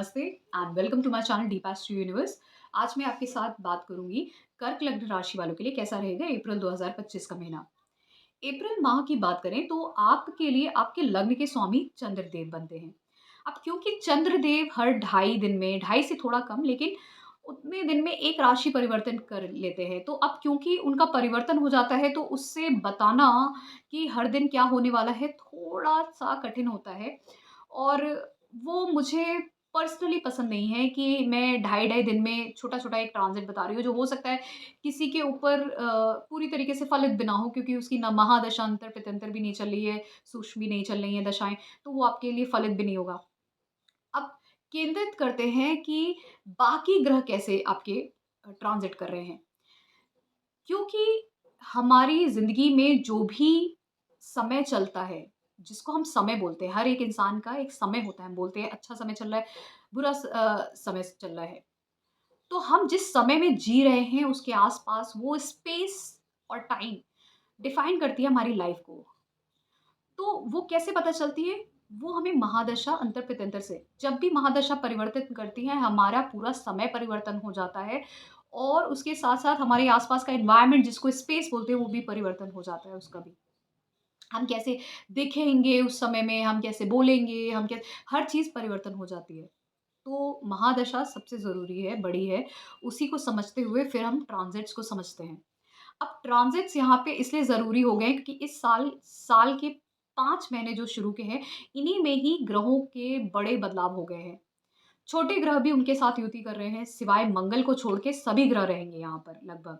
नमस्ते and welcome to my channel Deep Astro Universe. आज मैं आपके साथ बात करूंगी कर्क लग्न राशि वालों के लिए कैसा रहेगा अप्रैल 2025 का महीना। अप्रैल माह की बात करें तो आपके लिए आपके लग्न के स्वामी चंद्रदेव बनते हैं। अब क्योंकि चंद्रदेव हर 2.5 दिन में, 2.5 से थोड़ा कम, लेकिन उतने दिन में एक राशि परिवर्तन कर लेते हैं। तो अब क्योंकि उनका परिवर्तन हो जाता है तो उससे बताना कि हर दिन क्या होने वाला है थोड़ा सा कठिन होता है। और वो मुझे पर्सनली पसंद नहीं है कि मैं ढाई ढाई दिन में छोटा-छोटा एक ट्रांज़िट बता रही हूँ, जो हो सकता है किसी के ऊपर पूरी तरीके से फलित भी ना हो, क्योंकि उसकी ना महादशा अंतर-प्रत्यंतर भी नहीं चल रही है, सूक्ष्म भी नहीं चल रही हैं दशाएँ, तो वो आपके लिए फलित भी नहीं होगा। अब केंद्रित करते हैं कि बाकी ग्रह कैसे आपके ट्रांज़िट कर रहे हैं। क्योंकि हमारी ज़िंदगी में जो भी समय चलता है, जिसको हम समय बोलते हैं, हर एक इंसान का एक समय होता है। हम बोलते हैं अच्छा समय चल रहा है, समय चल रहा है। तो हम जिस समय में जी रहे हैं उसके आस-पास वो स्पेस और टाइम डिफाइन करती है हमारी लाइफ़ को। तो वो कैसे पता चलती है? वो हमें महादशा अंतर-प्रत्यंतर से, जब भी महादशा परिवर्तित करती है, हमारा पूरा समय परिवर्तन हो जाता है और उसके साथ-साथ हमारे आस-पास का एनवायरनमेंट, जिसको स्पेस बोलते हैं, वो भी परिवर्तन हो जाता है उसका भी। हम कैसे दिखेंगे उस समय में, हम कैसे बोलेंगे, हर चीज़ परिवर्तन हो जाती है। तो महादशा सबसे ज़रूरी है, बड़ी है, उसी को समझते हुए फिर हम ट्रांज़िट्स को समझते हैं। अब ट्रांज़िट्स यहाँ पे इसलिए ज़रूरी हो गए हैं क्योंकि इस साल के 5 महीने जो शुरू के हैं, इन्हीं में ही ग्रहों के बड़े बदलाव हो गए हैं। छोटे ग्रह भी उनके साथ युति कर रहे हैं, सिवाय मंगल को छोड़ के सभी ग्रह रहेंगे यहाँ पर लगभग।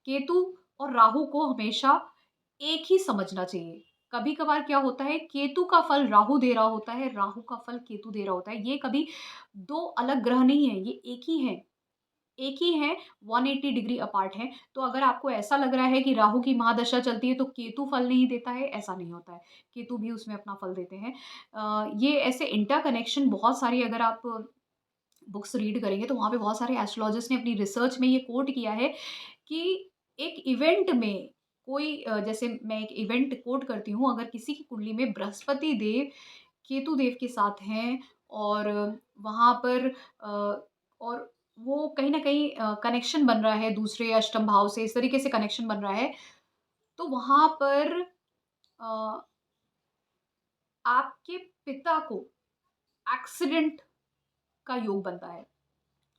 केतु और राहु को हमेशा एक ही समझना चाहिए। कभी-कभार क्या होता है, केतु का फल राहु दे रहा होता है, राहु का फल केतु दे रहा होता है। ये कभी 2 अलग ग्रह नहीं हैं, ये एक ही हैं। एक ही हैं, 180 डिग्री अपार्ट हैं। तो अगर आपको ऐसा लग रहा है कि राहु की महादशा चलती है तो केतु फल नहीं देता है, ऐसा नहीं होता है। केतु भी उसमें अपना फल देते हैं। ये ऐसे इंटरकनेक्शन बहुत सारी, अगर आप बुक्स रीड करेंगे तो वहाँ पे बहुत सारे एस्ट्रोलॉजिस्ट ने अपनी रिसर्च में ये कोट किया है कि एक इवेंट में कोई जैसे मैं एक इवेंट कोट करती हूँ, अगर किसी की कुंडली में बृहस्पति देव केतु देव के साथ हैं और वहाँ पर और वो कहीं न कहीं कनेक्शन बन रहा है दूसरे अष्टम भाव से, इस तरीके से कनेक्शन बन रहा है, तो वहाँ पर अ, आपके पिता को एक्सीडेंट का योग बनता है।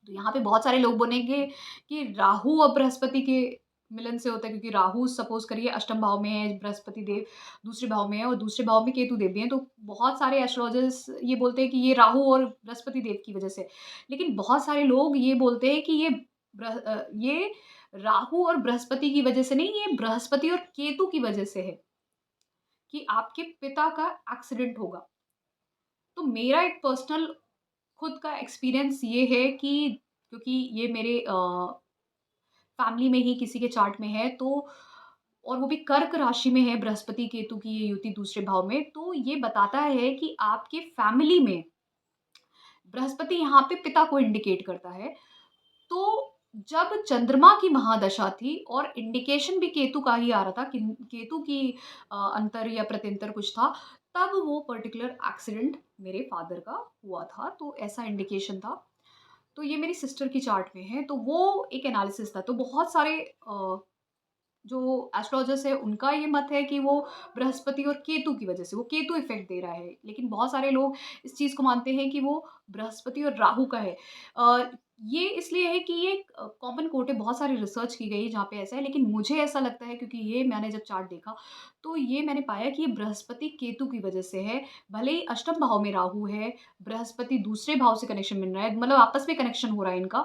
तो यहाँ पे बहुत सारे लोग बोलेंगे कि राहु और बृहस्पति के मिलन से होता है, क्योंकि राहु सपोज़ करिए अष्टम भाव में है, बृहस्पति देव दूसरे भाव में है और दूसरे भाव में केतु देव भी हैं। तो बहुत सारे एस्ट्रोलॉजर्स ये बोलते हैं कि ये राहु और बृहस्पति देव की वज़ह से है। लेकिन बहुत सारे लोग ये बोलते हैं कि ये राहु और बृहस्पति की वज़ह से नहीं, ये बृहस्पति और केतु की वज़ह से है कि आपके पिता का एक्सीडेंट होगा। तो मेरा एक पर्सनल खुद का एक्सपीरियंस ये है कि क्योंकि ये मेरे फैमिली में ही किसी के चार्ट में है, तो और वो भी कर्क राशि में है, बृहस्पति केतु की ये युति दूसरे भाव में, तो ये बताता है कि आपके फैमिली में बृहस्पति यहाँ पे पिता को इंडिकेट करता है। तो जब चंद्रमा की महादशा थी और इंडिकेशन भी केतु का ही आ रहा था कि केतु की अंतर या प्रत्यंतर कुछ था, तब वो पर्टिकुलर एक्सीडेंट मेरे फादर का हुआ था, तो ऐसा इंडिकेशन था। तो ये मेरी सिस्टर की चार्ट में है, तो वो एक एनालिसिस था। तो बहुत सारे जो एस्ट्रोलॉजर्स है उनका ये मत है कि वो बृहस्पति और केतु की वजह से, वो केतु इफ़ेक्ट दे रहा है। लेकिन बहुत सारे लोग इस चीज़ को मानते हैं कि वो बृहस्पति और राहु का है। ये इसलिए है कि ये कॉमन कोट है, बहुत सारी रिसर्च की गई है जहाँ पे ऐसा है, लेकिन मुझे ऐसा लगता है क्योंकि ये मैंने जब चार्ट देखा, तो ये मैंने पाया कि ये बृहस्पति केतु की वजह से है। भले ही अष्टम भाव में राहु है, बृहस्पति दूसरे भाव से कनेक्शन बन रहा है, मतलब आपस में कनेक्शन हो रहा है इनका,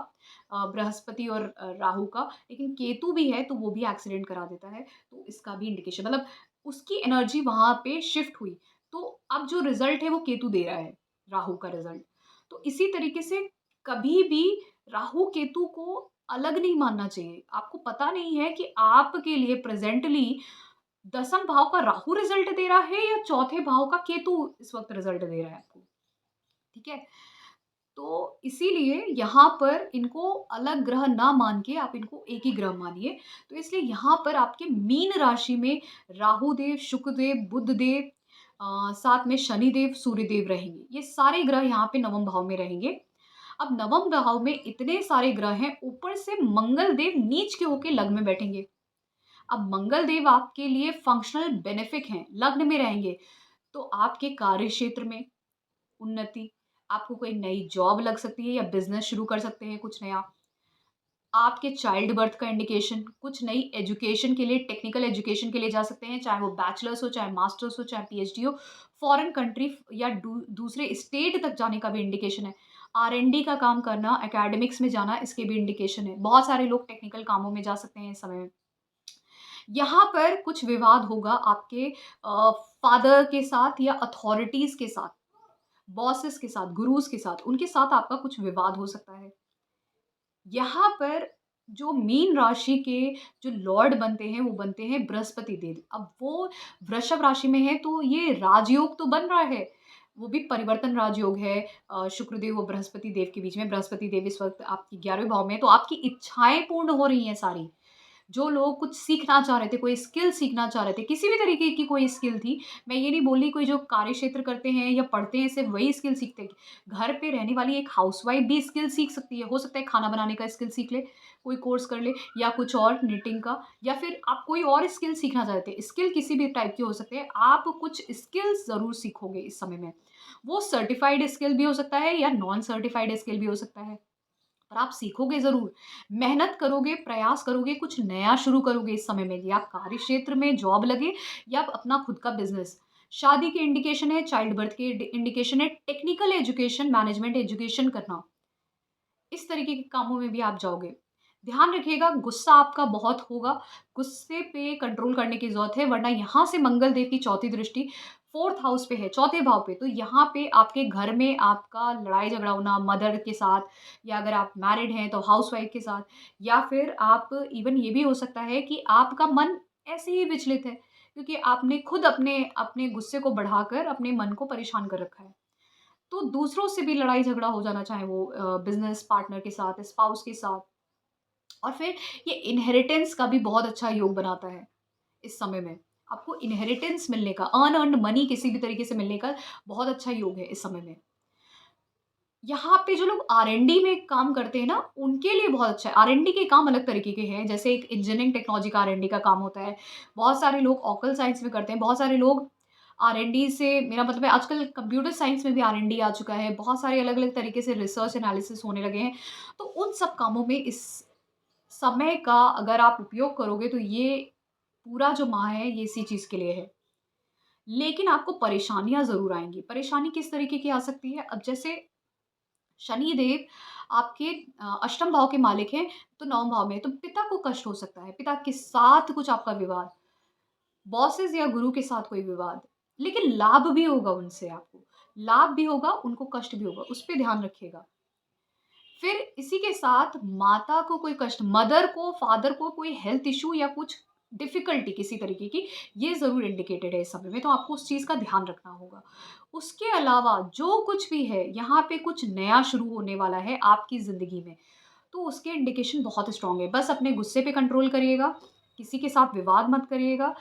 बृहस्पति और राहु का, लेकिन केतु भी है तो वो भी एक्सीडेंट करा देता है, तो इसका भी इंडिकेशन, मतलब उसकी एनर्जी वहाँ पे शिफ्ट हुई। तो अब जो रिज़ल्ट है वो केतु दे रहा है, राहु का रिज़ल्ट। तो इसी तरीके से कभी भी राहु-केतु को अलग नहीं मानना चाहिए। आपको पता नहीं है कि आपके लिए प्रेज़ेंटली दसम भाव का राहु रिज़ल्ट दे रहा है या चौथे भाव का केतु इस वक़्त रिज़ल्ट दे रहा है आपको, ठीक है? तो इसीलिए यहाँ पर इनको अलग ग्रह ना मान के आप इनको एक ही ग्रह मानिए। तो इसलिए यहाँ पर आपके मीन राशि में राहु देव, शुक्र देव, बुध देव, साथ में शनि देव, सूर्य देव रहेंगे। ये सारे ग्रह यहाँ पे नवम भाव में रहेंगे। अब नवम भाव में इतने सारे ग्रह हैं, ऊपर से मंगल देव नीच के होके लग्न में बैठेंगे। अब मंगल देव आपके लिए फंक्शनल बेनिफिक हैं, लग्न में रहेंगे, तो आपके कार्य क्षेत्र में उन्नति, आपको कोई नई जॉब लग सकती है या बिज़नेस शुरू कर सकते हैं कुछ नया। आपके चाइल्ड बर्थ का इंडिकेशन, कुछ नई एजुकेशन के लिए, टेक्निकल एजुकेशन के लिए जा सकते हैं, चाहे वो बैचलर्स हो, चाहे मास्टर्स हो, चाहे पीएचडी हो, फॉरेन कंट्री या दूसरे स्टेट तक जाने का भी इंडिकेशन है। आर-एन-डी का काम करना, एकेडमिक्स में जाना, इसके भी इंडिकेशन है। बहुत सारे लोग टेक्निकल कामों में जा सकते हैं इस समय में। यहाँ पर कुछ विवाद होगा आपके फादर के साथ या अथॉरिटीज़ के साथ, बॉसेस के साथ, गुरुज़ के साथ, उनके साथ आपका कुछ विवाद हो सकता है। यहाँ पर जो मीन राशि के जो लॉर्ड बनते हैं, वो बनते हैं बृहस्पति देव। अब वो वृषभ राशि में है, तो ये राजयोग तो बन रहा है, वो भी परिवर्तन राजयोग है। शुक्रदेव और बृहस्पति देव के बीच में, बृहस्पति देव इस वक़्त आपके 11वें भाव में है, तो आपकी इच्छाएँ पूर्ण हो रही हैं सारी। जो लोग कुछ सीखना चाह रहे थे, कोई स्किल सीखना चाह रहे थे, किसी भी तरीके की कोई स्किल थी, मैं ये नहीं बोल रही कोई जो कार्यक्षेत्र करते हैं या पढ़ते हैं सिर्फ़ वही स्किल सीखते हैं। घर पे रहने वाली एक हाउसवाइफ़ भी स्किल सीख सकती है। हो सकता है खाना बनाने का स्किल सीख ले, कोई कोर्स कर ले या कुछ और निटिंग का, या फिर आप कोई और स्किल सीखना चाहते हैं। स्किल किसी भी टाइप के हो सकते हैं। आप कुछ स्किल्स ज़रूर सीखोगे इस समय में। वो सर्टिफ़ाइड स्किल भी हो सकता है या नॉन सर्टिफ़ाइड स्किल भी हो सकता है। पर आप सीखोगे ज़रूर, मेहनत करोगे, प्रयास करोगे, कुछ नया शुरू करोगे इस समय में, या कार्य क्षेत्र में जॉब लगे या अपना खुद का बिज़नेस। शादी के इंडिकेशन है, चाइल्ड बर्थ के इंडिकेशन है, टेक्निकल एजुकेशन, मैनेजमेंट एजुकेशन करना, इस तरीके के कामों में भी आप जाओगे। ध्यान रखिएगा, गुस्सा आपका बहुत होगा, गुस्से पे कंट्रोल करने की ज़रूरत है, वरना यहाँ से मंगल देव की चौथी दृष्टि 4th हाउस पे है, चौथे भाव पे, तो यहाँ पे आपके घर में आपका लड़ाई-झगड़ा होना मदर के साथ, या अगर आप मैरिड हैं तो हाउसवाइफ़ के साथ, या फिर आप इवन ये भी हो सकता है कि आपका मन ऐसे ही विचलित है, क्योंकि आपने खुद अपने अपने गुस्से को बढ़ाकर अपने मन को परेशान कर रखा है। तो दूसरों से भी लड़ाई-झगड़ा हो जाना, चाहे वो बिज़नेस पार्टनर के साथ, स्पाउस के साथ, और फिर ये इनहेरिटेंस का भी बहुत अच्छा योग बनाता है इस समय में। आपको इनहेरिटेंस मिलने का, अर्न्ड मनी किसी भी तरीके से मिलने का बहुत अच्छा योग है इस समय में। यहाँ पे जो लोग आर-एन-डी में काम करते हैं ना, उनके लिए बहुत अच्छा है। आर-एन-डी के काम अलग तरीके के हैं, जैसे एक इंजीनियरिंग टेक्नोलॉजी का आर-एन-डी का काम होता है। बहुत सारे लोग ऑकल साइंस में करते हैं, बहुत सारे लोग आर-एन-डी से, मेरा मतलब है आजकल कंप्यूटर साइंस में भी आर-एन-डी आ चुका है। बहुत सारे अलग-अलग तरीके से रिसर्च एनालिसिस होने लगे हैं। तो उन सब कामों में इस समय का अगर आप उपयोग करोगे, तो ये पूरा जो माह है, ये इसी चीज़ के लिए है। लेकिन आपको परेशानियाँ ज़रूर आएँगी। परेशानी किस तरीके की आ सकती है? अब जैसे शनि देव आपके अष्टम भाव के मालिक हैं, तो नवम भाव में है, तो पिता को कष्ट हो सकता है, पिता के साथ कुछ आपका विवाद, बॉसेस या गुरु के साथ कोई विवाद, लेकिन लाभ भी होगा उनसे आपको, लाभ भी होगा, उनको कष्ट भी होगा, उस पे ध्यान रखिएगा। फिर इसी के साथ माता को कोई कष्ट, मदर को, फादर को कोई हेल्थ इश्यू या कुछ डिफ़िकल्टी किसी तरीके की, ये ज़रूर इंडिकेटेड है इस समय में, तो आपको उस चीज़ का ध्यान रखना होगा। उसके अलावा जो कुछ भी है, यहाँ पे कुछ नया शुरू होने वाला है आपकी ज़िंदगी में, तो उसके इंडिकेशन बहुत स्ट्रॉन्ग है। बस अपने गुस्से पे कंट्रोल करिएगा, किसी के साथ विवाद मत करिएगा,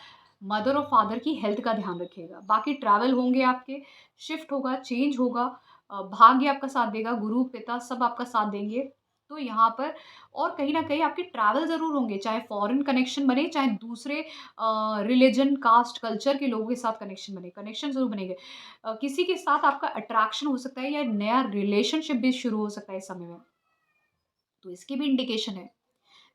मदर और फादर की हेल्थ का ध्यान रखिएगा। बाकी ट्रैवल होंगे आपके, शिफ्ट होगा, चेंज होगा, भाग्य आपका साथ देगा, गुरु, पिता सब आपका साथ देंगे। तो यहाँ पर और कहीं न कहीं आपके ट्रैवल ज़रूर होंगे, चाहे फ़ॉरेन कनेक्शन बने, चाहे दूसरे रिलिजन, कास्ट, कल्चर के लोगों के साथ कनेक्शन बने, कनेक्शन ज़रूर बनेंगे। किसी के साथ आपका अट्रैक्शन हो सकता है या नया रिलेशनशिप भी शुरू हो सकता है इस समय में। तो इसकी भी इंडिकेशन है,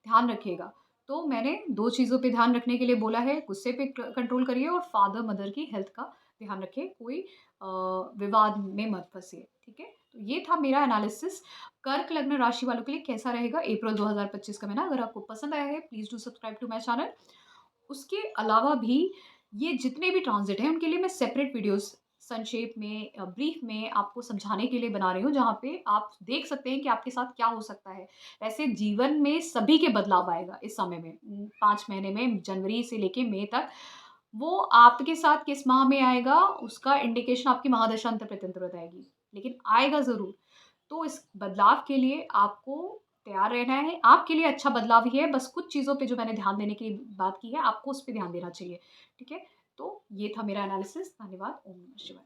ध्यान रखिएगा। तो मैंने 2 चीज़ों पे ध्यान रखने के लिए बोला है, गुस्से पे क कंट्रोल करिए और फादर-मदर की हेल्थ का ध्यान रखिए, कोई विवाद में मत फँसिए, ठीक है? तो ये था मेरा एनालिसिस कर्क लग्न राशि वालों के लिए कैसा रहेगा अप्रैल 2025 का महीना। अगर आपको पसंद आया है, please do subscribe to my channel. उसके अलावा भी ये जितने भी ट्रांज़िट हैं, उनके लिए मैं सेपरेट वीडियोज़ संक्षेप में ब्रीफ में आपको समझाने के लिए बना रही हूँ, जहाँ पे आप देख सकते हैं कि आपके साथ क्या हो सकता है। वैसे जीवन में सभी के बदलाव आएगा इस समय में, 5 महीने में, जनवरी से लेके मई तक। वो आपके साथ किस माह में आएगा, उसका इंडिकेशन आपकी महादशा अंत-प्रत्यंतर बताएगी, लेकिन आएगा ज़रूर। तो इस बदलाव के लिए आपको तैयार रहना है। आपके लिए अच्छा बदलाव ही है, बस कुछ चीज़ों पे जो मैंने ध्यान देने की बात की है, आपको उस पे ध्यान देना चाहिए, ठीक है? तो ये था मेरा एनालिसिस। धन्यवाद। ओम नमः शिवाय।